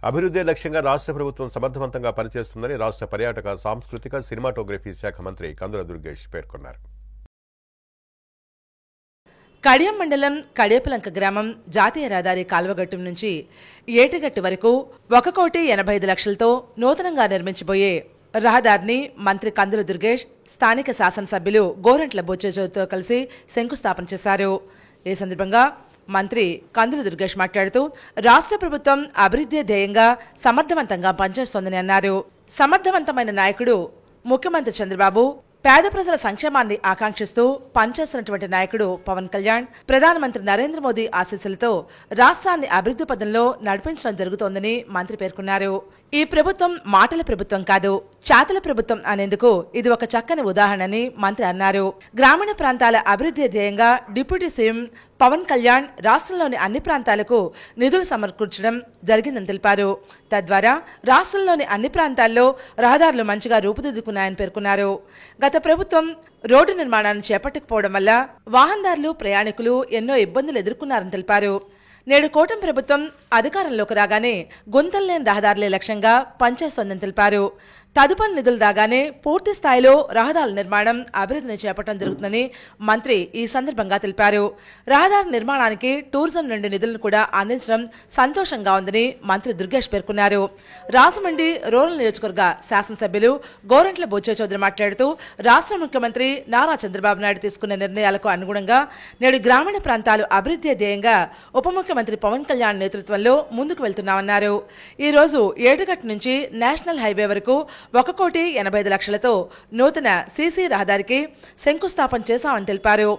అభివృద్ధి లక్ష్యంగా రాష్ట్ర ప్రభుత్వం సమర్థవంతంగా పనిచేస్తుందని రాష్ట్ర పర్యాటక సాంస్కృతిక సినిమాటోగ్రఫీ శాఖ మంత్రి కందుల దుర్గేష్ పేర్కొన్నారు. కడియం మండలం కడియపలంక గ్రామం జాతీయ రహదారి కాల్వగట్టు నుంచి ఏటిగట్టు వరకు 1,85,00,000తో నూతనంగా నిర్మించబోయే రహదారిని మంత్రి కందుల దుర్గేష్ స్థానిక శాసనసభ్యులు గోరంట్ల బొచ్చేతో కలిసి శంకుస్థాపన చేశారు. ఈ సందర్భంగా మంత్రి కందుల దుర్గేష్ మాట్లాడుతూ రాష్ట్ర ప్రభుత్వం అభివృద్ధి ధ్యేయంగా సమర్థవంతంగా పనిచేస్తోందని అన్నారు. సమర్థవంతమైన నాయకుడు ముఖ్యమంత్రి చంద్రబాబు, పేద ప్రజల సంక్షేమాన్ని ఆకాంక్షిస్తూ పనిచేస్తున్నటువంటి నాయకుడు పవన్ కళ్యాణ్, ప్రధానమంత్రి నరేంద్ర మోదీ ఆశీస్సులతో రాష్ట్రాన్ని అభివృద్ధి పథంలో నడిపించడం జరుగుతోందని మంత్రి పేర్కొన్నారు. ఈ ప్రభుత్వం మాటల ప్రభుత్వం కాదు, చేతల ప్రభుత్వం అనేందుకు ఇది ఒక చక్కని ఉదాహరణని మంత్రి అన్నారు. గ్రామీణ ప్రాంతాల అభివృద్ధి ధ్యేయంగా డిప్యూటీ సీఎం పవన్ కళ్యాణ్ రాష్ట్రంలోని అన్ని ప్రాంతాలకు నిధులు సమకూర్చడం జరిగిందని తెలిపారు. తద్వారా రాష్ట్రంలోని అన్ని ప్రాంతాల్లో రహదారులు మంచిగా రూపుదిద్దుకున్నాయని పేర్కొన్నారు. గత ప్రభుత్వం రోడ్డు నిర్మాణాన్ని చేపట్టకపోవడం వల్ల వాహనదారులు, ప్రయాణికులు ఎన్నో ఇబ్బందులు ఎదుర్కొన్నారని తెలిపారు. నేడు కూటమి ప్రభుత్వం అధికారంలోకి రాగానే గుంతల్లేని రహదారులే లక్ష్యంగా పనిచేస్తోందని తెలిపారు. తదుపరి నిధులు రాగానే పూర్తి స్థాయిలో రహదారుల నిర్మాణం, అభివృద్ధిని చేపట్టడం జరుగుతుందని మంత్రి ఈ సందర్భంగా తెలిపారు. రహదారి నిర్మాణానికి టూరిజం నుండి నిధులను కూడా అందించడం సంతోషంగా ఉందని మంత్రి దుర్గేష్ పేర్కొన్నారు. రాజమండ్రి రూరల్ నియోజకవర్గ శాసనసభ్యులు గోరంట్ల బొచ్చేచౌదరి మాట్లాడుతూ రాష్ట్ర ముఖ్యమంత్రి నారా చంద్రబాబు నాయుడు తీసుకున్న నిర్ణయాలకు అనుగుణంగా నేడు గ్రామీణ ప్రాంతాలు అభివృద్ధి ధ్యేయంగా ఉప ముఖ్యమంత్రి పవన్ కళ్యాణ్ నేతృత్వంలో ముందుకు వెళ్తున్నామన్నారు. ఈ రోజు ఏడుగట్టు నుంచి నేషనల్ హైవే వరకు 1,85,00,000తో నూతన సీసీ రహదారికి శంకుస్థాపన చేశామని తెలిపారు.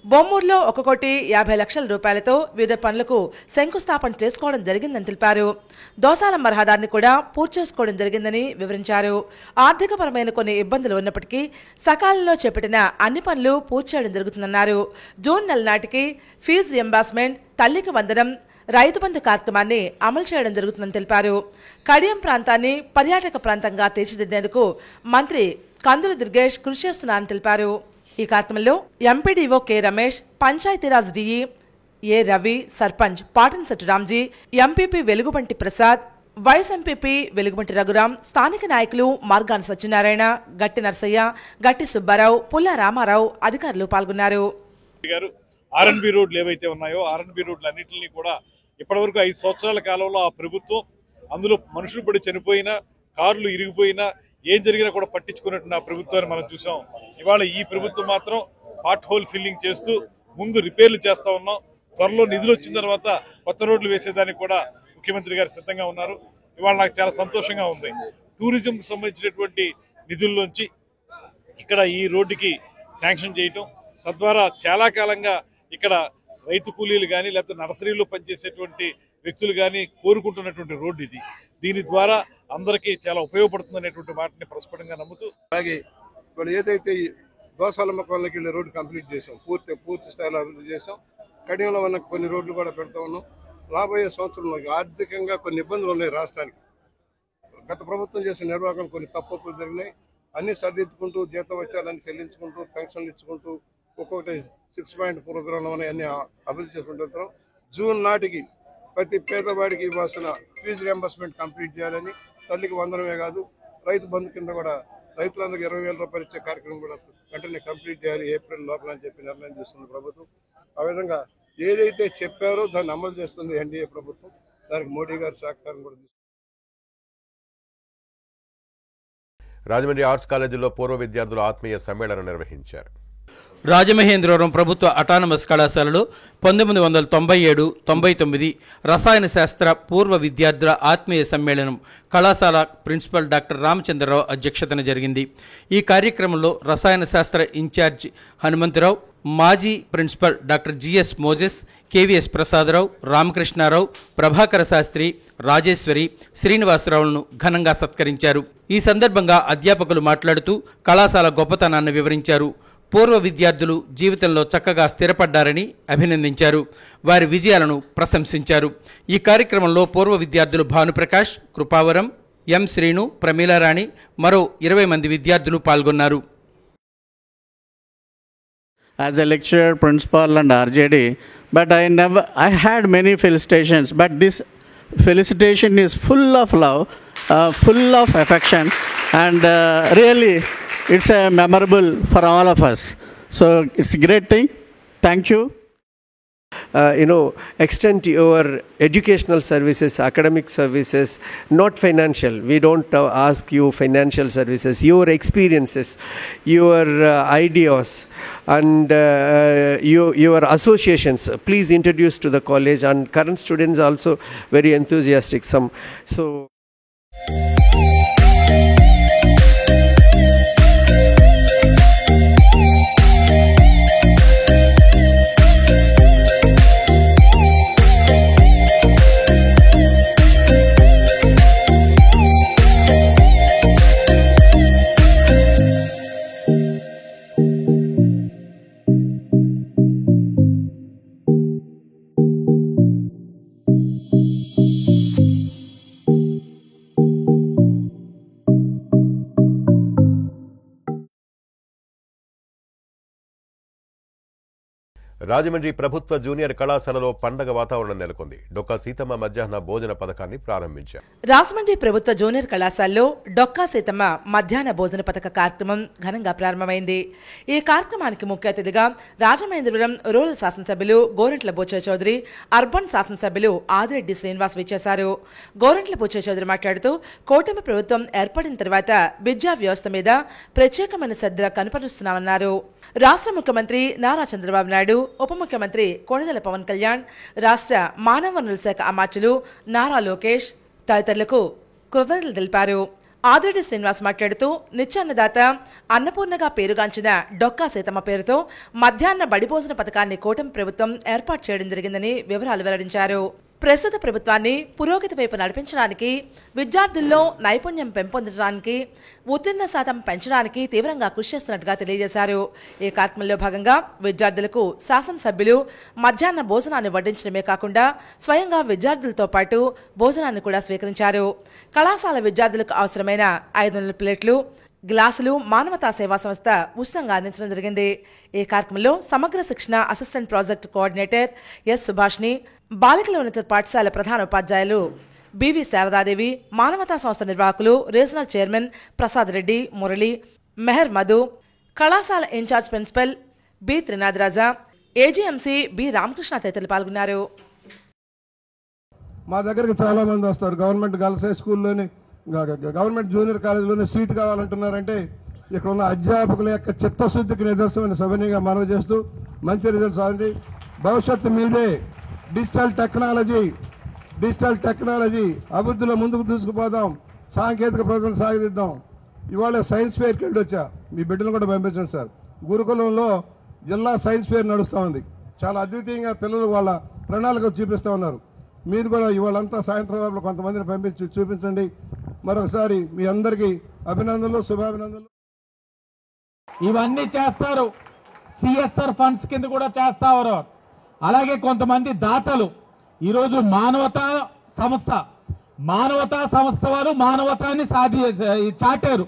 బొమ్మూరులో 1,50,00,000 రూపాయలతో వివిధ పనులకు శంకుస్థాపన చేసుకోవడం జరిగిందని తెలిపారు. దోసాలమ్మ రహదారిని కూడా పూర్తి చేసుకోవడం జరిగిందని వివరించారు. ఆర్థికపరమైన కొన్ని ఇబ్బందులు ఉన్నప్పటికీ సకాలంలో చేపట్టిన అన్ని పనులు పూర్తి చేయడం జరుగుతుందన్నారు. జూన్ నెల నాటికి ఫీజు రియంబర్స్మెంట్, తల్లికి వందనం, రైతు బంధు కార్యక్రమాన్ని అమలు చేయడం జరుగుతుందని తెలిపారు. కడియం ప్రాంతాన్ని పర్యాటక ప్రాంతంగా తీర్చిదిద్దేందుకు మంత్రి కందుల దుర్గేష్ కృషి చేస్తున్నారని తెలిపారు. ఈ కార్యక్రమంలో MPDO K Ramesh, Panchayati Raj DE A Ravi, sarpanch Patansetti Ramji, MPP Velugubanti Prasad, vice MPP Velugubanti Raghuram, స్థానిక నాయకులు మార్గాన్ సత్యనారాయణ, గట్టి నర్సయ్య, గట్టి సుబ్బారావు, పుల్ల రామారావు అధికారులు పాల్గొన్నారు. ఆర్ఎన్బి రోడ్లు ఏవైతే ఉన్నాయో ఆర్ఎన్బి రోడ్లు అన్నింటినీ కూడా ఇప్పటివరకు 5 సంవత్సరాల కాలంలో ఆ ప్రభుత్వం అందులో మనుషులు పడి చనిపోయినా, కార్లు ఇరిగిపోయినా, ఏం జరిగినా కూడా పట్టించుకున్నట్టు ఆ ప్రభుత్వాన్ని మనం చూసాం. ఇవాళ ఈ ప్రభుత్వం మాత్రం పార్ట్ హోల్ ఫిల్లింగ్ చేస్తూ ముందు రిపేర్లు చేస్తా ఉన్నాం. త్వరలో నిధులు వచ్చిన తర్వాత కొత్త రోడ్లు వేసేదానికి కూడా ముఖ్యమంత్రి గారు సిద్ధంగా ఉన్నారు. ఇవాళ నాకు చాలా సంతోషంగా ఉంది. టూరిజంకి సంబంధించినటువంటి నిధుల్లోంచి ఇక్కడ ఈ రోడ్డుకి శాంక్షన్ చేయటం, తద్వారా చాలా కాలంగా ఇక్కడ రైతు కూలీలు కానీ లేకపోతే నర్సరీలో పనిచేసేటువంటి వ్యక్తులు కానీ కోరుకుంటున్నటువంటి రోడ్డు ఇది. దీని ద్వారా అందరికీ చాలా ఉపయోగపడుతుంది అనేటువంటి వాటిని ప్రస్ఫుటంగా నమ్ముతూ, అలాగే ఇప్పుడు ఏదైతే దోసాలమ్మ కాలనీకి వెళ్ళే రోడ్డు కంప్లీట్ చేసాం, పూర్తి స్థాయిలో అభివృద్ధి చేసాం. కడియంలో ఉన్న కొన్ని రోడ్లు కూడా పెడతా ఉన్నాం. రాబోయే సంవత్సరంలో ఆర్థికంగా కొన్ని ఇబ్బందులు ఉన్నాయి రాష్ట్రానికి. గత ప్రభుత్వం చేసిన నిర్వాహకం కొన్ని తప్పులు జరిగినాయి. అన్ని సరిదిద్దుకుంటూ, జీతవత్యాలన్నీ చెల్లించుకుంటూ, పెన్షన్లు ఇచ్చుకుంటూ, ఒక్కొక్కటి 6 పాయింట్ ప్రోగ్రాంలు అన్ని అభివృద్ధి చేసుకుంటున్నాం. జూన్ నాటికి ప్రతి పేదవాడికి ఇవ్వాల్సిన ఫీజు రియంబర్స్మెంట్ కంప్లీట్ చేయాలని, తల్లికి వందనమే కాదు రైతు బంధు కింద కూడా రైతులందరికీ 20,000 రూపాయలు ఇచ్చే కార్యక్రమం కూడా వెంటనే కంప్లీట్ చేయాలి ఏప్రిల్ లోపల అని చెప్పి నిర్ణయం తీసుకుంది ప్రభుత్వం. ఆ విధంగా ఏదైతే చెప్పారో దాన్ని అమలు చేస్తుంది ఎన్డీఏ ప్రభుత్వం. దానికి మోడీ గారి సహకారం కూడా తీసుకుంది. రాజమండ్రి ఆర్ట్స్ కాలేజీలో పూర్వ విద్యార్థుల ఆత్మీయ సమ్మేళనం నిర్వహించారు. రాజమహేంద్రవరం ప్రభుత్వ అటానమస్ కళాశాలలో 1997-99 రసాయన శాస్త్ర పూర్వ విద్యార్థుల ఆత్మీయ సమ్మేళనం కళాశాల ప్రిన్సిపల్ డాక్టర్ రామచంద్రరావు అధ్యక్షతన జరిగింది. ఈ కార్యక్రమంలో రసాయన శాస్త్ర ఇన్ఛార్జ్ హనుమంతరావు, మాజీ principal doctor GS Moses, KVS Prasadarao, Ramakrishnarao, Prabhakara Sastri, Rajeshwari, శ్రీనివాసరావులను ఘనంగా సత్కరించారు. ఈ సందర్భంగా అధ్యాపకులు మాట్లాడుతూ కళాశాల గొప్పతనాన్ని వివరించారు. పూర్వ విద్యార్థులు జీవితంలో చక్కగా స్థిరపడ్డారని అభినందించారు. వారి విజయాలను ప్రశంసించారు. ఈ కార్యక్రమంలో పూర్వ విద్యార్థులు భానుప్రకాష్, కృపావరం, ఎం శ్రీను, ప్రమీలారాణి, మరో 20 మంది విద్యార్థులు పాల్గొన్నారు. As a lecturer, principal and RJD, but I had many field stations, but this felicitation is full of love, full of affection, and really it's a memorable for all of us. So it's a great thing. Thank you. Extend your educational services, academic services, not financial. We don't ask you financial services. Your experiences, your ideas, and your associations, please introduce to the college. And current students also very enthusiastic. So. Rajahmundry ప్రభుత్వ junior కళాశాలలో పండగ వాతావరణం నెలకొంది. డొక్కా సీతమ్మ మధ్యాహ్న భోజన పథకాన్ని ప్రారంభించారు. రాజమండ్రి ప్రభుత్వ జూనియర్ కళాశాలలో డొక్కా సీతమ్మ మధ్యాహ్న భోజన పథక కార్యక్రమం ఘనంగా ప్రారంభమైంది. ఈ కార్యక్రమానికి ముఖ్య అతిథిగా రాజమహేంద్రవరం రూరల్ శాసనసభ్యులు గోరంట్ల బుచ్చయ్య చౌదరి, అర్బన్ శాసనసభ్యులు ఆదిరెడ్డి శ్రీనివాస్ విచ్చేశారు. గోరంట్ల బుచ్చయ్య చౌదరి మాట్లాడుతూ కూటమి ప్రభుత్వం ఏర్పడిన తర్వాత విద్యా వ్యవస్థ మీద ప్రత్యేకమైన శ్రద్ధ కనపరుస్తున్నామన్నారు. రాష్ట్ర ముఖ్యమంత్రి నారా చంద్రబాబు నాయుడు, ఉప ముఖ్యమంత్రి కొణిదెల పవన్ కళ్యాణ్, రాష్ట్ర మానవ వనరుల శాఖ అమాత్యులు నారా లోకేష్ తదితరులకు కృతజ్ఞతలు తెలిపారు. ఆదిరెడ్డి శ్రీనివాస్ మాట్లాడుతూ నిత్యాన్నదాత అన్నపూర్ణగా పేరుగాంచిన డొక్కా సీతమ్మ పేరుతో మధ్యాహ్న బడి భోజన పథకాన్ని కూటమి ప్రభుత్వం ఏర్పాటు చేయడం జరిగిందని వివరాలు వెల్లడించారు. ప్రస్తుత ప్రభుత్వాన్ని పురోగతి వైపు నడిపించడానికి, విద్యార్థుల్లో నైపుణ్యం పెంపొందించడానికి, ఉత్తీర్ణ శాతం పెంచడానికి తీవ్రంగా కృషి చేస్తున్నట్టుగా తెలియజేశారు. ఈ కార్యక్రమంలో భాగంగా విద్యార్థులకు శాసనసభ్యులు మధ్యాహ్న భోజనాన్ని వడ్డించడమే కాకుండా స్వయంగా విద్యార్థులతో పాటు భోజనాన్ని కూడా స్వీకరించారు. కళాశాల విద్యార్థులకు అవసరమైన 500 ప్లేట్లు, గ్లాసులు మానవతా సేవా సంస్థ ఉచితంగా అందించడం జరిగింది. ఈ కార్యక్రమంలో సమగ్ర శిక్షణ assistant project coordinator yes Subhashini, బాలికల ఉన్నత పాఠశాల ప్రధాన ఉపాధ్యాయులు బివి శారదాదేవి, మానవతా సంస్థ నిర్వాహకులు రీజనల్ చైర్మన్ ప్రసాద్ రెడ్డి, మురళి, మెహర్ మధు, కళాశాల incharge principal B Trinatharaja, AGMC B Ramakrishna తదితరులు పాల్గొన్నారు. మా దగ్గరికి చాలా మంది వస్తారు. గవర్నమెంట్ గర్ల్స్ హై స్కూల్లోని, గవర్నమెంట్ జూనియర్ కాలేజీలోనే సీట్ కావాలంటున్నారంటే ఇక్కడ ఉన్న అధ్యాపకుల యొక్క చిత్తశుద్ధికి నిదర్శనమైన సభనీయంగా మనవి చేస్తూ మంచి రిజల్ట్ సాధించి భవిష్యత్తు మీదే. డిజిటల్ టెక్నాలజీ అభివృద్ధిలో ముందుకు తీసుకుపోదాం, సాంకేతిక ప్రజలను సాగిద్దాం. ఇవాళ సైన్స్ ఫేర్కి వెళ్ళి వచ్చా, మీ బిడ్డలు కూడా పంపించండి సార్. గురుకులంలో జిల్లా సైన్స్ ఫేర్ నడుస్తూ ఉంది. చాలా అద్వితీయంగా పిల్లలు వాళ్ళ ప్రణాళిక చూపిస్తూ ఉన్నారు. మీరు కూడా ఇవాళంతా సాయంత్రం వరకు కొంతమందిని పంపించి చూపించండి. మరొకసారి మీ అందరికీ అభినందనలు, శుభాభినందనలు. ఇవన్నీ చేస్తారు. సిఎస్ఆర్ ఫండ్స్ కింద కూడా చేస్తారు. అలాగే కొంతమంది దాతలు ఈరోజు మానవతా సంస్థ వారు మానవతాన్ని చాటారు.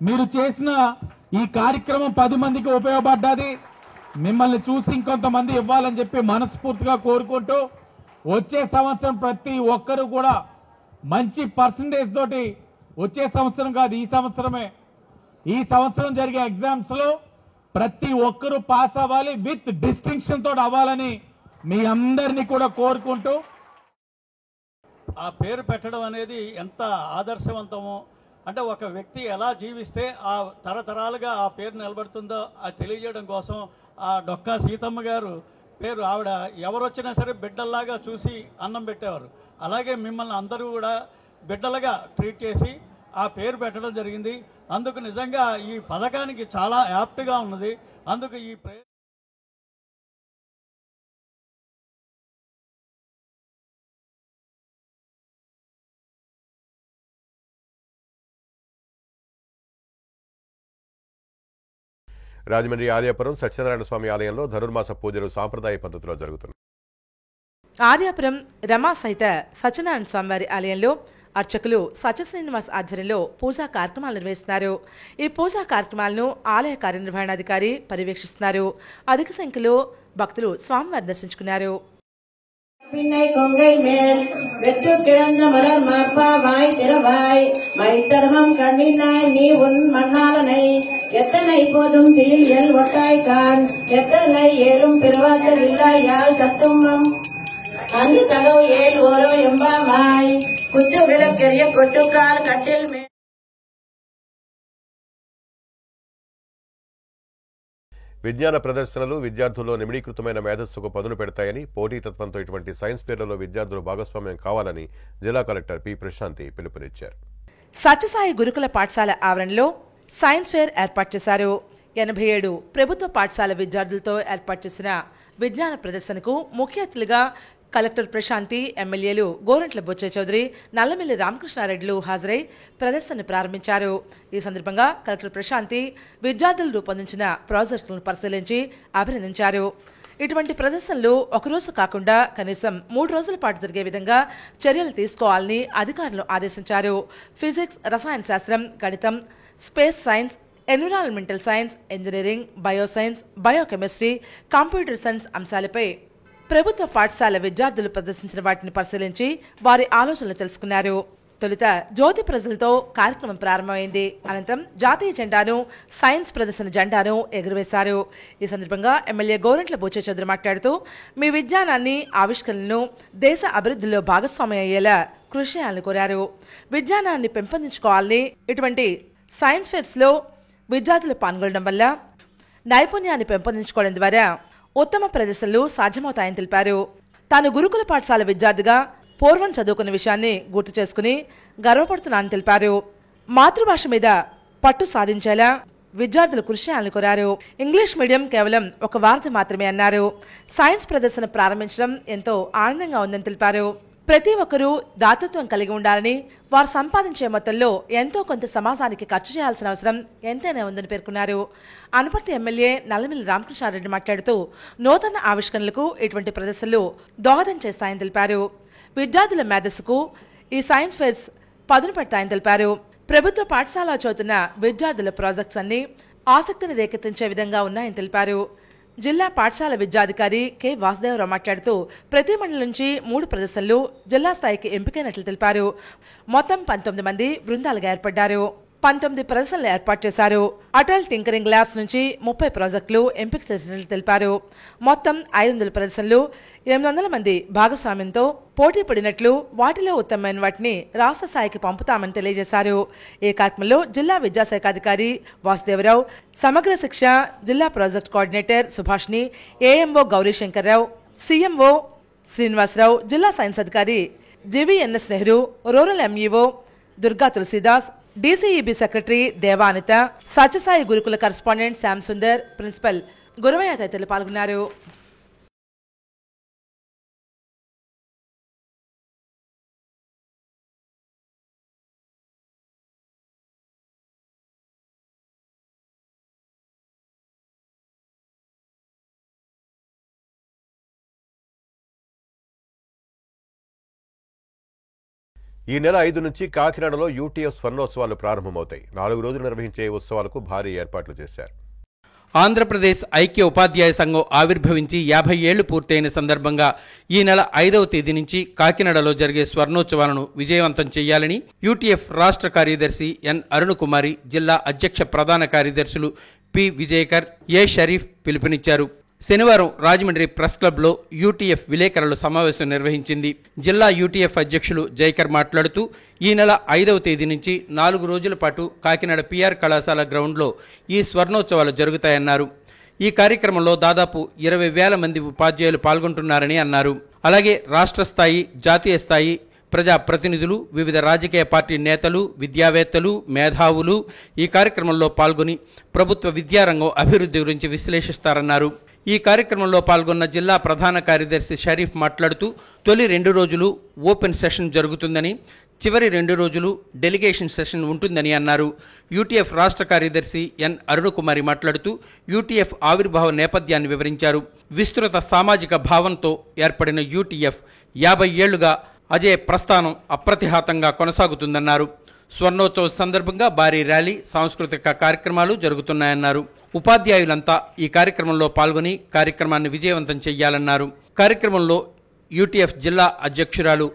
మీరు చేసిన ఈ కార్యక్రమం 10 మందికి ఉపయోగపడ్డది. మిమ్మల్ని చూసి ఇంకొంతమంది ఇవ్వాలని చెప్పి మనస్ఫూర్తిగా కోరుకుంటూ వచ్చే సంవత్సరం ప్రతి ఒక్కరు కూడా మంచి పర్సంటేజ్ తోటి, వచ్చే సంవత్సరం కాదు ఈ సంవత్సరమే, ఈ సంవత్సరం జరిగే ఎగ్జామ్స్ లో ప్రతి ఒక్కరూ పాస్ అవ్వాలి, విత్ డిస్టింక్షన్ తోటి అవ్వాలని మీ అందరినీ కూడా కోరుకుంటూ, ఆ పేరు పెట్టడం అనేది ఎంత ఆదర్శవంతమో, అంటే ఒక వ్యక్తి ఎలా జీవిస్తే ఆ తరతరాలుగా ఆ పేరు నిలబడుతుందో అది తెలియజేయడం కోసం ఆ డొక్కా సీతమ్మ గారు పేరు, ఆవిడ ఎవరొచ్చినా సరే బిడ్డల్లాగా చూసి అన్నం పెట్టేవారు. అలాగే మిమ్మల్ని అందరూ కూడా బిడ్డలుగా ట్రీట్ చేసి ఆ పేరు పెట్టడం జరిగింది. అందుకు నిజంగా ఈ పథకానికి చాలా యాప్ట్గా ఉన్నది. అందుకు ఈ రాజమండ్రి ఆర్యాపురం సత్యనారాయణ స్వామి ఆలయంలో ధనుర్మాస పూజలు సాంప్రదాయ పద్ధతిలో జరుగుతున్నాయి. ఆర్యాపురం రమా సహిత సత్యనారాయణ స్వామివారి ఆలయంలో అర్చకులు సత్యశ్రీనివాస్ ఆధ్వర్యంలో పూజా కార్యక్రమాలు నిర్వహిస్తున్నారు. ఈ పూజా కార్యక్రమాలను ఆలయ కార్యనిర్వహణాధికారి పర్యవేక్షిస్తున్నారు. అధిక సంఖ్యలో భక్తులు స్వామివారిని దర్శించుకున్నారు. பின்னை கொங்கை மேல் வெற்று கிழந்த மலர் மார்பாவாய் திறவாய் மைத்தர்மம் கண்ணினாய் நீ உன் மண்ணாளனை எத்தனை போதும் தீயில் ஒட்டாய்கான் எத்தனை ஏறும் பிறவாத இல்லாயால் தத்துவம் அன்று தடவு ஏழு ஓரோ எம்பாவாய் குற்று விளக்கெரிய கொட்டுக்கால் கட்டில் மேல். విజ్ఞాన ప్రదర్శనలు విద్యార్థుల్లో నిమిడీకృతమైన మేధస్సుకు పదును పెడతాయని, పోటీతత్వంతో ఇటువంటి సైన్స్ ఫేర్లలో విద్యార్థులు భాగస్వామ్యం కావాలని జిల్లా కలెక్టర్ పి ప్రశాంతి పిలుపునిచ్చారు. సత్యసాయి గురుకుల పాఠశాల ఆవరణలో సైన్స్ ఫేర్ ఏర్పాటు చేశారు. 87 ప్రభుత్వ పాఠశాల విద్యార్థులతో ఏర్పాటు చేసిన విజ్ఞాన ప్రదర్శనకు ముఖ్య అతిథులుగా కలెక్టర్ ప్రశాంతి, ఎమ్మెల్యేలు గోరంట్ల బొచ్చే చౌదరి, నల్లమిల్లి రామకృష్ణారెడ్డిలు హాజరై ప్రదర్శనను ప్రారంభించారు. ఈ సందర్భంగా కలెక్టర్ ప్రశాంతి విద్యార్థులు రూపొందించిన ప్రాజెక్టులను పరిశీలించి అభినందించారు. ఇటువంటి ప్రదర్శనలు ఒకరోజు కాకుండా కనీసం 3 రోజుల పాటు జరిగే విధంగా చర్యలు తీసుకోవాలని అధికారులు ఆదేశించారు. ఫిజిక్స్, రసాయన శాస్త్రం, గణితం, space science, environmental science, engineering, bioscience, biochemistry, computer science అంశాలపై ప్రభుత్వ పాఠశాల విద్యార్థులు ప్రదర్శించిన వాటిని పరిశీలించి వారి ఆలోచనలు తెలుసుకున్నారు. తొలుత జ్యోతి ప్రజలతో కార్యక్రమం ప్రారంభమైంది. అనంతరం జాతీయ జెండాను, సైన్స్ ప్రదర్శన జెండాను ఎగురవేశారు. ఈ సందర్భంగా ఎమ్మెల్యే గోరంట్ల బొచ్చే చౌదరి మాట్లాడుతూ మీ విజ్ఞానాన్ని, ఆవిష్కరణలను దేశ అభివృద్ధిలో భాగస్వామ్యం అయ్యేలా కృషి చేయాలని కోరారు. విజ్ఞానాన్ని పెంపొందించుకోవాలని, ఇటువంటి సైన్స్ ఫెయిర్స్ లో విద్యార్థులు పాల్గొనడం వల్ల నైపుణ్యాన్ని పెంపొందించుకోవడం ద్వారా ఉత్తమ ప్రదర్శనలు సాధ్యమవుతాయని తెలిపారు. తాను గురుకుల పాఠశాల విద్యార్థిగా పూర్వం చదువుకున్న విషయాన్ని గుర్తు చేసుకుని గర్వపడుతున్నానని తెలిపారు. మాతృభాష మీద పట్టు సాధించేలా విద్యార్థులు కృషి చేయాలని కోరారు. ఇంగ్లీష్ మీడియం కేవలం ఒక వార్త మాత్రమే అన్నారు. సైన్స్ ప్రదర్శన ప్రారంభించడం ఎంతో ఆనందంగా ఉందని తెలిపారు. ప్రతి ఒక్కరూ దాతృత్వం కలిగి ఉండాలని, వారు సంపాదించే మొత్తంలో ఎంతో కొంత సమాజానికి ఖర్చు చేయాల్సిన అవసరం ఎంతైనా ఉందని పేర్కొన్నారు. అనపర్తి ఎమ్మెల్యే నల్లమిల్లి రామకృష్ణారెడ్డి మాట్లాడుతూ నూతన ఆవిష్కరణలకు ఇటువంటి ప్రదర్శనలు దోహదం చేస్తాయని తెలిపారు. విద్యార్థుల మేధస్సుకు ఈ సైన్స్ ఫెయిర్స్ పదును పెడతాయని తెలిపారు. ప్రభుత్వ పాఠశాల చదువుతున్న విద్యార్థుల ప్రాజెక్ట్స్ అన్ని ఆసక్తిని రేకెత్తించే విధంగా ఉన్నాయని తెలిపారు. జిల్లా పాఠశాల విద్యాధికారి కె వాసుదేవరావు మాట్లాడుతూ ప్రతి మండలం నుంచి 3 ప్రదర్శనలు జిల్లా స్థాయికి ఎంపికైనట్లు తెలిపారు. మొత్తం 19 మంది బృందాలుగా ఏర్పడ్డారు. 19 ప్రదర్శనలు ఏర్పాటు చేశారు. అటల్ టింకరింగ్ ల్యాబ్స్ నుంచి 30 ప్రాజెక్టులు ఎంపిక చేసినట్లు తెలిపారు. మొత్తం 500 ప్రదర్శనలు, 800 మంది భాగస్వామ్యంతో పోటీ పడినట్లు, వాటిలో ఉత్తమమైన వాటిని రాష్ట్ర స్థాయికి పంపుతామని తెలియజేశారు. ఈ కార్యక్రమంలో జిల్లా విద్యాశాఖ అధికారి వాసుదేవరావు, సమగ్ర శిక్ష జిల్లా project coordinator Subhashini, AMO Gourishankarrao, CMO Srinivasarao, జిల్లా సైన్స్ అధికారి GVNS Nehru, rural MEO Durga Tulasidas, DCEB secretary Devanitha, Satyasai Gurukula correspondent Shyam Sundar, principal Guravaiah తదితరులు పాల్గొన్నారు. ఈ నెల 5 నుంచి కాకినాడలో యూటీఎఫ్ స్వర్ణోత్సవాలు ప్రారంభమవుతాయి. 4 రోజులు నిర్వహించే ఉత్సవాలకు భారీ ఏర్పాట్లు చేశారు. ఆంధ్రప్రదేశ్ ఐక్య ఉపాధ్యాయ సంఘం ఆవిర్భవించి 50 ఏళ్లు పూర్తయిన సందర్భంగా ఈ నెల 5వ తేదీ నుంచి కాకినాడలో జరిగే స్వర్ణోత్సవాలను విజయవంతం చేయాలని యూటీఎఫ్ రాష్ట్ర కార్యదర్శి ఎన్ అరుణకుమారి, జిల్లా అధ్యక్ష ప్రధాన కార్యదర్శులు పి విజయకర్, ఏ షరీఫ్ పిలుపునిచ్చారు. శనివారం రాజమండ్రి ప్రెస్ క్లబ్లో యూటీఎఫ్ విలేకరుల సమావేశం నిర్వహించింది. జిల్లా యూటీఎఫ్ అధ్యక్షులు జైకర్ మాట్లాడుతూ ఈ నెల 5వ తేదీ నుంచి 4 రోజుల పాటు కాకినాడ పిఆర్ కళాశాల గ్రౌండ్లో ఈ స్వర్ణోత్సవాలు జరుగుతాయన్నారు. ఈ కార్యక్రమంలో దాదాపు 20,000 మంది ఉపాధ్యాయులు పాల్గొంటున్నారని అన్నారు. అలాగే రాష్ట్ర స్థాయి, జాతీయ స్థాయి ప్రజా ప్రతినిధులు, వివిధ రాజకీయ పార్టీ నేతలు, విద్యావేత్తలు, మేధావులు ఈ కార్యక్రమంలో పాల్గొని ప్రభుత్వ విద్యారంగం అభివృద్ధి గురించి విశ్లేషిస్తారన్నారు. ఈ కార్యక్రమంలో పాల్గొన్న జిల్లా ప్రధాన కార్యదర్శి షరీఫ్ మాట్లాడుతూ తొలి 2 రోజులు ఓపెన్ సెషన్ జరుగుతుందని, చివరి 2 రోజులు డెలిగేషన్ సెషన్ ఉంటుందని అన్నారు. యూటీఎఫ్ రాష్ట్ర కార్యదర్శి ఎన్ అరుణకుమారి మాట్లాడుతూ యూటీఎఫ్ ఆవిర్భావ నేపథ్యాన్ని వివరించారు. విస్తృత సామాజిక భావంతో ఏర్పడిన యూటీఎఫ్ 50 ఏళ్లుగా అజేయ ప్రస్థానం అప్రతిహాతంగా కొనసాగుతుందన్నారు. స్వర్ణోత్సవ సందర్భంగా భారీ ర్యాలీ, సాంస్కృతిక కార్యక్రమాలు జరుగుతున్నాయన్నారు. ఉపాధ్యాయులంతా ఈ కార్యక్రమంలో పాల్గొని కార్యక్రమాన్ని విజయవంతం చేయాలన్నారు. కార్యక్రమంలో యూటీఎఫ్ జిల్లా అధ్యక్షురాలు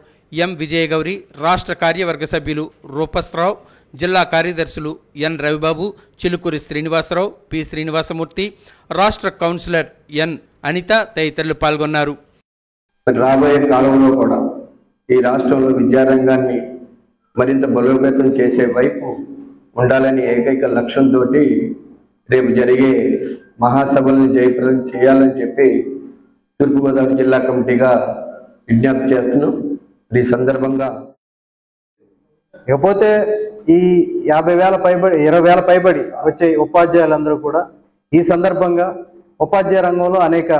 ఎం విజయగౌరి, రాష్ట్ర కార్యవర్గ సభ్యులు రూపస్రావు, జిల్లా కార్యదర్శులు ఎన్ రవిబాబు, చిలుకూరి శ్రీనివాసరావు, పి శ్రీనివాసమూర్తి, రాష్ట్ర కౌన్సిలర్ ఎన్ అనిత తదితరులు పాల్గొన్నారు. రాబోయే కాలంలో కూడా ఈ రాష్ట్రంలో విద్యారంగాన్ని మరింత బలోపేతం చేసే వైపు ఉండాలని ఏకైక లక్ష్యంతో రేపు జరిగే మహాసభలను జయప్రదం చేయాలని చెప్పి తూర్పుగోదావరి జిల్లా కమిటీగా విజ్ఞప్తి చేస్తున్నాం. ఈ సందర్భంగా ఇకపోతే ఈ 50,000 పైబడి 20,000 పైబడి వచ్చే ఉపాధ్యాయులందరూ కూడా ఈ సందర్భంగా ఉపాధ్యాయ రంగంలో అనేక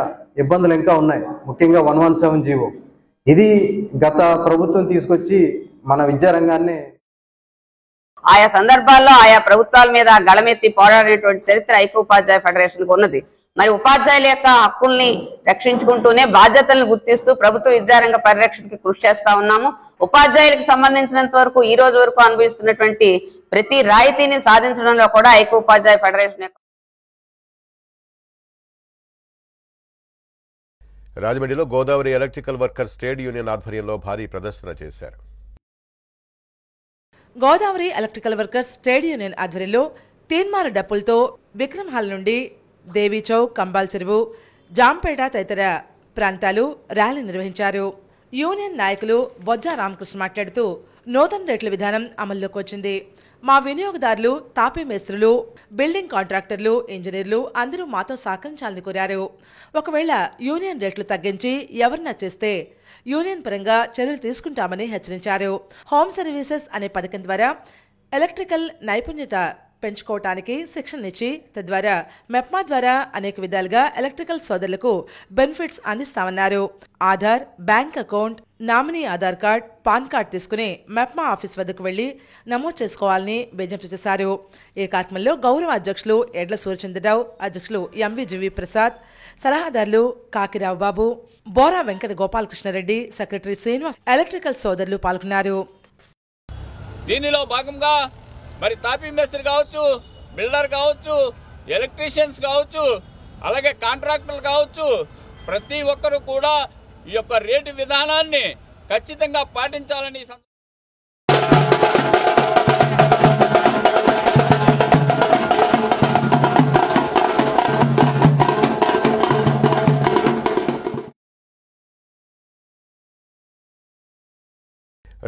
ఇబ్బందులు ఇంకా ఉన్నాయి. ముఖ్యంగా 117 జీవో ఇది గత ప్రభుత్వం తీసుకొచ్చి మన విద్యారంగాన్ని ఆయా సందర్భాల్లో ఆయా ప్రభుత్వాల మీద గళమెత్తి పోరాడేటువంటి చరిత్ర ఐక్యోపాధ్యాయ ఫెడరేషన్ ఉన్నది. మరి ఉపాధ్యాయుల యొక్క హక్కుల్ని రక్షించుకుంటూనే బాధ్యతలను గుర్తిస్తూ ప్రభుత్వ విద్యారంగ పరిరక్షణకి కృషి చేస్తా ఉన్నాము. ఉపాధ్యాయులకు సంబంధించినంత వరకు ఈ రోజు వరకు అనుభవిస్తున్నటువంటి ప్రతి రాయితీని సాధించడంలో కూడా ఐక్యోపాధ్యాయ ఫెడరేషన్ యొక్క రాజమండ్రిలో Godavari electrical workers trade union ఆధ్వర్యంలో భారీ ప్రదర్శన చేశారు. Godavari electrical workers trade union ఆధ్వర్యంలో తీన్మార్ డప్పులతో విక్రమ్ హాల్ నుండి దేవీ చౌక్, కంబాల్ చెరువు, జాంపేట తదితర ప్రాంతాలు ర్యాలీ నిర్వహించారు. యూనియన్ నాయకులు బొజ్జ రామకృష్ణ మాట్లాడుతూ నూతన రేట్ల విధానం అమల్లోకి వచ్చింది. మా వినియోగదారులు, తాపీ మేస్త్రులు, బిల్డింగ్ కాంట్రాక్టర్లు, ఇంజనీర్లు అందరూ మాతో సహకరించాలని కోరారు. ఒకవేళ యూనియన్ రేట్లు తగ్గించి ఎవరన్నా చేస్తే యూనియన్ పరంగా చర్యలు తీసుకుంటామని హెచ్చరించారు. హోమ్ సర్వీసెస్ అనే పథకం ద్వారా ఎలక్ట్రికల్ నైపుణ్యత పెంచుకోవటానికి శిక్షణ ఇచ్చి తద్వారా మెప్మా ద్వారా అనేక విధాలుగా ఎలక్ట్రికల్ సోదరులకు బెనిఫిట్స్ అందిస్తామన్నారు. Aadhaar, bank account, nominee Aadhaar card, PAN card తీసుకుని మెప్మా ఆఫీస్ వద్దకు వెళ్లి నమోదు చేసుకోవాలని విజ్ఞప్తి చేశారు. ఈ కార్యక్రమంలో గౌరవ అధ్యక్షులు ఎడ్ల సూర్యచంద్రరావు, అధ్యక్షులు ఎంవిజివి ప్రసాద్, సలహాదారులు కాకిరావు బాబు, బోరా వెంకట గోపాలకృష్ణారెడ్డి, సెక్రటరీ శ్రీనివాస్, ఎలక్ట్రికల్ సోదరులు పాల్గొన్నారు. దీనిలో భాగంగా మరి తాపీ మేస్త్రి కావచ్చు, బిల్డర్ కావచ్చు, ఎలక్ట్రీషియన్స్ కావచ్చు, అలాగే కాంట్రాక్టర్లు కావచ్చు, ప్రతి ఒక్కరూ కూడా ఈ యొక్క రేటు విధానాన్ని ఖచ్చితంగా పాటించాలని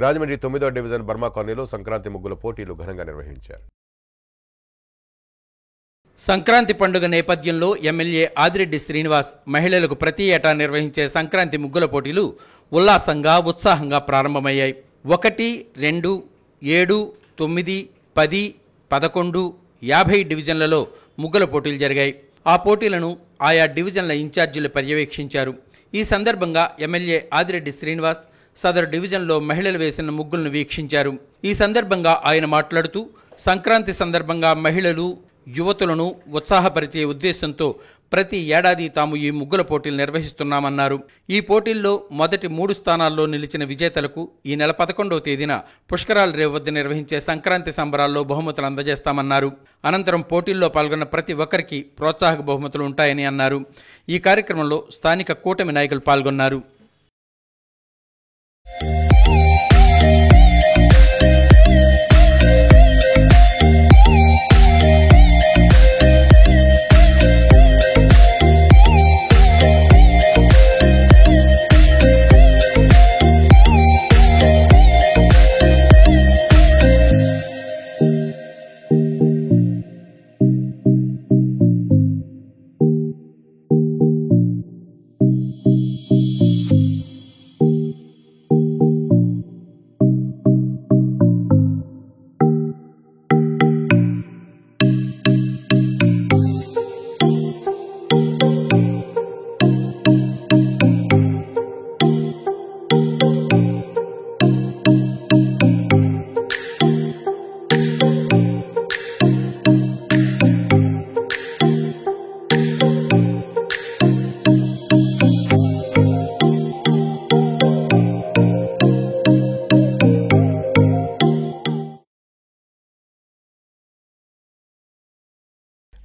రాజమండ్రి 9వ డివిజన్ బర్మా కాలనీలో సంక్రాంతి ముగ్గుల పోటీలు ఘనంగా నిర్వహించారు. సంక్రాంతి పండుగ నేపథ్యంలో ఎమ్మెల్యే ఆదిరెడ్డి శ్రీనివాస్ మహిళలకు ప్రతి ఏటా నిర్వహించే సంక్రాంతి ముగ్గుల పోటీలు ఉల్లాసంగా, ఉత్సాహంగా ప్రారంభమయ్యాయి. 1, 2, 7, 9, 10, 11, 50 డివిజన్లలో ముగ్గుల పోటీలు జరిగాయి. ఆ పోటీలను ఆయా డివిజన్ల ఇన్ఛార్జీలు పర్యవేక్షించారు. ఈ సందర్భంగా ఎమ్మెల్యే ఆదిరెడ్డి శ్రీనివాస్ సదరు డివిజన్లో మహిళలు వేసిన ముగ్గులను వీక్షించారు. ఈ సందర్భంగా ఆయన మాట్లాడుతూ సంక్రాంతి సందర్భంగా మహిళలు, యువతులను ఉత్సాహపరిచే ఉద్దేశంతో ప్రతి ఏడాది తాము ఈ ముగ్గుల పోటీలు నిర్వహిస్తున్నామన్నారు. ఈ పోటీల్లో మొదటి 3 స్థానాల్లో నిలిచిన విజేతలకు ఈ నెల 11వ తేదీన పుష్కరాల రేవు వద్ద నిర్వహించే సంక్రాంతి సంబరాల్లో బహుమతులు అందజేస్తామన్నారు. అనంతరం పోటీల్లో పాల్గొన్న ప్రతి ఒక్కరికి ప్రోత్సాహక బహుమతులు ఉంటాయని అన్నారు. ఈ కార్యక్రమంలో స్థానిక కూటమి నాయకులు పాల్గొన్నారు.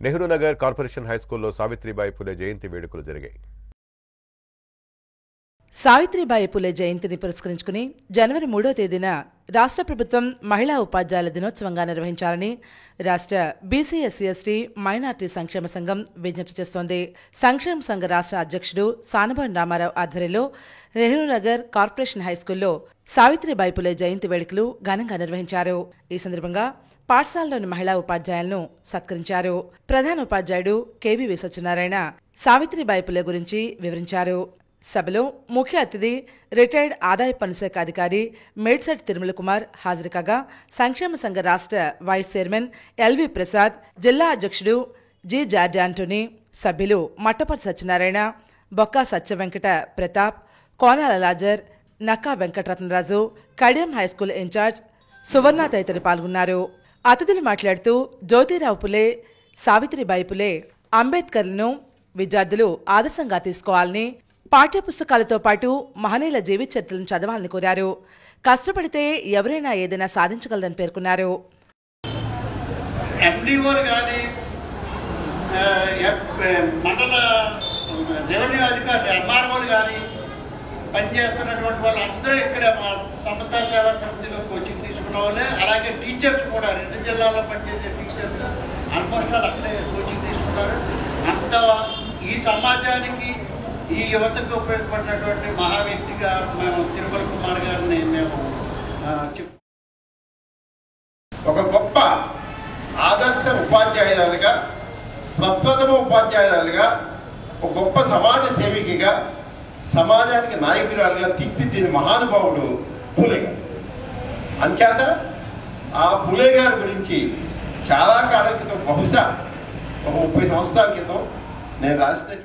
నెహ్రూ నగర్ కార్పొరేషన్ హైస్కూల్లో సావిత్రిబాయి ఫులే జయంతి వేడుకలు జరిగాయి. సావిత్రిబాయి పులే జయంతిని పురస్కరించుకుని జనవరి 3వ తేదీన రాష్ట్ర ప్రభుత్వం మహిళా ఉపాధ్యాయుల దినోత్సవంగా నిర్వహించాలని రాష్ట్ర బీసీ ఎస్సీ ఎస్టీ మైనార్టీ సంక్షేమ సంఘం విజ్ఞప్తి చేస్తోంది. సంక్షేమ సంఘ రాష్ట్ర అధ్యక్షుడు సానభవన్ రామారావు ఆధ్వర్యంలో నెహ్రూనగర్ కార్పొరేషన్ హైస్కూల్లో సావిత్రిబాయి పులే జయంతి వేడుకలు ఘనంగా నిర్వహించారు. ఈ సందర్భంగా పాఠశాలలోని మహిళా ఉపాధ్యాయులను సత్కరించారు. ప్రధాన ఉపాధ్యాయుడు కేవీవి సత్యనారాయణ సావిత్రిబాయి పులే గురించి వివరించారు. సభలో ముఖ్య అతిథి రిటైర్డ్ ఆదాయ పన్ను శాఖ అధికారి మేడ్సెట్ తిరుమల కుమార్ హాజరు కాగా సంక్షేమ సంఘ రాష్ట్ర వైస్ చైర్మన్ ఎల్వి ప్రసాద్, జిల్లా అధ్యక్షుడు జి జార్జ్ ఆంటోనీ, సభ్యులు మట్టపర్తి సత్యనారాయణ, బొక్కా సత్యవెంకట ప్రతాప్, కోనాల లాజర్, నక్కా వెంకటరత్నరాజు, కడియం హైస్కూల్ ఇన్ఛార్జ్ సువర్ణ తదితరులు పాల్గొన్నారు. అతిథులు మాట్లాడుతూ జ్యోతిరావు పులే, సావిత్రిబాయి పులే, అంబేద్కర్లను విద్యార్థులు ఆదర్శంగా తీసుకోవాలని, పాఠ్యపుస్తకాలతో పాటు మహనీయుల జీవిత చరిత్రలను చదవాలని కోరారు. కష్టపడితే ఎవరైనా ఏదైనా సాధించగలరని పేర్కొన్నారు. ఎండిఓలు కానీ మండల రెవెన్యూ అధికారులు ఎంఆర్ఓలు కానీ పనిచేస్తున్నటువంటి వాళ్ళందరూ ఇక్కడ మా సమతా సేవా సమితిలో కోచింగ్ తీసుకున్న వాళ్ళే. అలాగే టీచర్స్ కూడా 2 జిల్లాల్లో పనిచేసే టీచర్స్ ఆల్మోస్ట్ అక్కడే కోచింగ్ తీసుకున్నారు. అంత ఈ సమాజానికి ఈ యువతకు ఉపయోగపడినటువంటి మహా వ్యక్తిగా మేము తిరుమల కుమార్ గారిని మేము ఒక గొప్ప ఆదర్శ ఉపాధ్యాయులుగా, ప్రప్రథమ ఉపాధ్యాయులుగా, ఒక గొప్ప సమాజ సేవికగా, సమాజానికి నాయకురాలుగా తీర్చిదిద్దిన మహానుభావుడు పూలే గారు. అంచేత ఆ పూలే గారి గురించి చాలా కాలం క్రితం, బహుశా ఒక 30 సంవత్సరాల క్రితం నేను రాసినటువంటి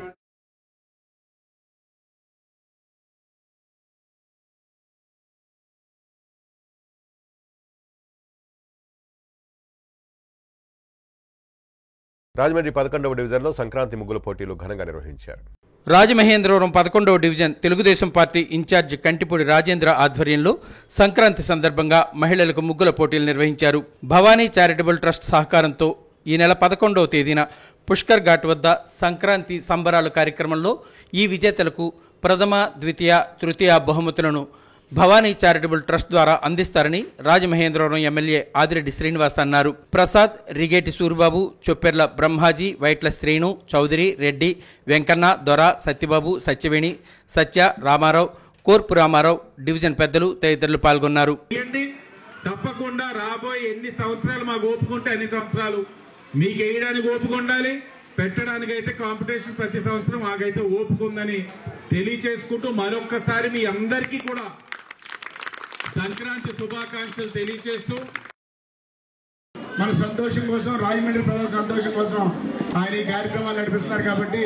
రాజమండ్రి 11వ డివిజన్లో సంక్రాంతి ముగ్గుల పోటీలు ఘనంగా నిర్వహించారు. రాజమహేంద్రవరం 11వ division Telugu Desam party in charge Kantipudi Rajendra ఆధ్వర్యంలో సంక్రాంతి సందర్భంగా మహిళలకు ముగ్గుల పోటీలు నిర్వహించారు. భవానీ చారిటబుల్ ట్రస్ట్ సహకారంతో ఈ నెల 11వ తేదీన పుష్కర్ ఘాట్ వద్ద సంక్రాంతి సంబరాలు కార్యక్రమంలో ఈ విజేతలకు ప్రథమ, ద్వితీయ, తృతీయ బహుమతులను భవానీ చారిటబుల్ ట్రస్ట్ ద్వారా అందిస్తారని రాజమహేంద్రవరం ఎమ్మెల్యే ఆదిరెడ్డి శ్రీనివాస్ అన్నారు. ప్రసాద్, రిగేటి సూరిబాబు, చొప్పెర్ల బ్రహ్మాజీ, వైట్ల శ్రీను, చౌదరి, రెడ్డి, వెంకన్న, దొర, సత్యబాబు, సత్యవేణి, సత్య, రామారావు, కోర్పు రామారావు, డివిజన్ పెద్దలు తదితరులు పాల్గొన్నారు. తప్పకుండా రాబోయే ఎన్ని సంవత్సరాలు మాకు ఓపుకుంటే అన్ని సంవత్సరాలు మీకు వేయడానికి ఓపిక ఉండాలి. పెట్టడానికి అయితే కాంపిటీషన్ ప్రతి సంవత్సరం మాకైతే ఓపుకుందని తెలియచేసుకుంటూ మరొక్కసారి మీ అందరికీ కూడా సంక్రాంతి శుభాకాంక్షలు తెలియచేస్తూ మన సంతోషం కోసం, రాజమండ్రి ప్రజల సంతోషం కోసం ఆయన ఈ కార్యక్రమాలు నడిపిస్తున్నారు. కాబట్టి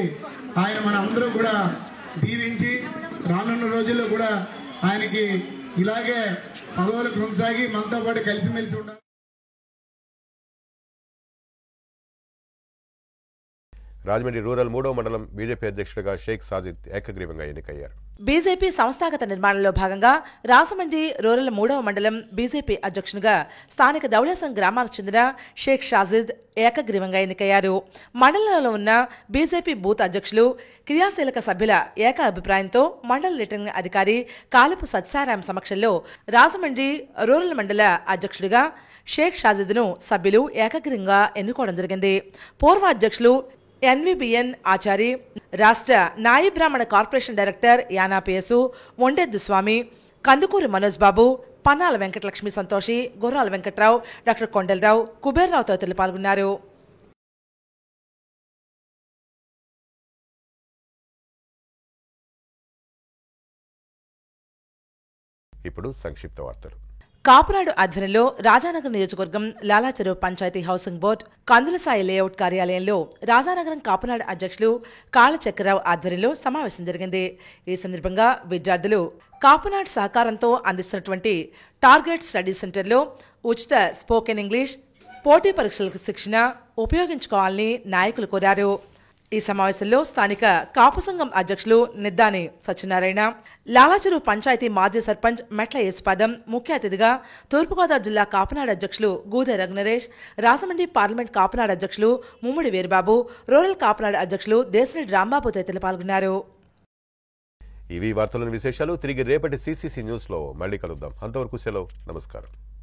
ఆయన మన అందరూ కూడా దీవించి రానున్న రోజుల్లో కూడా ఆయనకి ఇలాగే పదవులు కొనసాగి మనతో పాటు కలిసిమెలిసి ఉండాలి. రాజమండ్రి రూరల్ 3వ మండలం బీజేపీ అధ్యక్షుడిగా షేక్ సాజిద్ ఏకగ్రీవంగా ఎన్నికయ్యారు. బీజేపీ సంస్థాగత నిర్మాణంలో భాగంగా రాజమండ్రి రూరల్ 3వ మండలం బీజేపీ అధ్యక్షునిగా స్థానిక దౌళసం గ్రామానికి చెందిన షేక్ షాజిద్ ఏకగ్రీవంగా ఎన్నికయ్యారు. మండలంలో ఉన్న బీజేపీ బూత్ అధ్యక్షులు, క్రియాశీలక సభ్యుల ఏక అభిప్రాయంతో మండల రిటర్నింగ్ అధికారి కాలపు సత్సారాం సమక్షంలో రాజమండ్రి రూరల్ మండల అధ్యక్షుడిగా షేక్ షాజిద్ను సభ్యులు ఏకగ్రీవంగా ఎన్నుకోవడం జరిగింది. పూర్వ అధ్యక్షులు ఎన్విబిఎన్ ఆచారి, రాష్ట్ర నాయి బ్రాహ్మణ కార్పొరేషన్ డైరెక్టర్ యానాపియసు, మొండెద్దు స్వామి, కందుకూరి మనోజ్ బాబు, పన్నాల వెంకటలక్ష్మి సంతోషి, గుర్రాల వెంకట్రావు, డాక్టర్ కొండలరావు, కుబేర్రావు తదితరులు పాల్గొన్నారు. ఇప్పుడు సంక్షిప్త వార్తలు. కాపునాడు ఆధ్వర్యంలో రాజానగరం నియోజకవర్గం Lalacheruvu panchayat housing board Kandulasai layout కార్యాలయంలో రాజానగరం కాపునాడు అధ్యక్షులు కాళ్ళ చక్రరావు ఆధ్వర్యంలో సమావేశం జరిగింది. ఈ సందర్భంగా విద్యార్థులు కాపునాడు సహకారంతో అందిస్తున్నటువంటి టార్గెట్ స్టడీ సెంటర్లో ఉచిత స్పోకెన్ ఇంగ్లీష్, పోటీ పరీక్షలకు శిక్షణ ఉపయోగించుకోవాలని నాయకులు కోరారు. ఈ సమావేశంలో స్థానిక కాపు సంఘం అధ్యక్షులు నిద్దాని సత్యనారాయణ, లాలాచెరువు పంచాయతీ మాజీ సర్పంచ్ మెట్ల యేసుపాదం, ముఖ్య అతిథిగా తూర్పుగోదావరి జిల్లా కాపునాడు అధ్యక్షులు గూదె రఘునరేష్, రాజమండ్రి పార్లమెంట్ కాపునాడు అధ్యక్షులు ముమ్మడి వీరబాబు, రూరల్ కాపునాడు అధ్యక్షులు దేశరెడ్డి రాంబాబు తదితరులు పాల్గొన్నారు. ఇవి వార్తలోని విశేషాలు. తిరిగి రేపటి CCC న్యూస్లో మళ్ళీ కలుద్దాం. అంతవరకు సెలవు. నమస్కారం.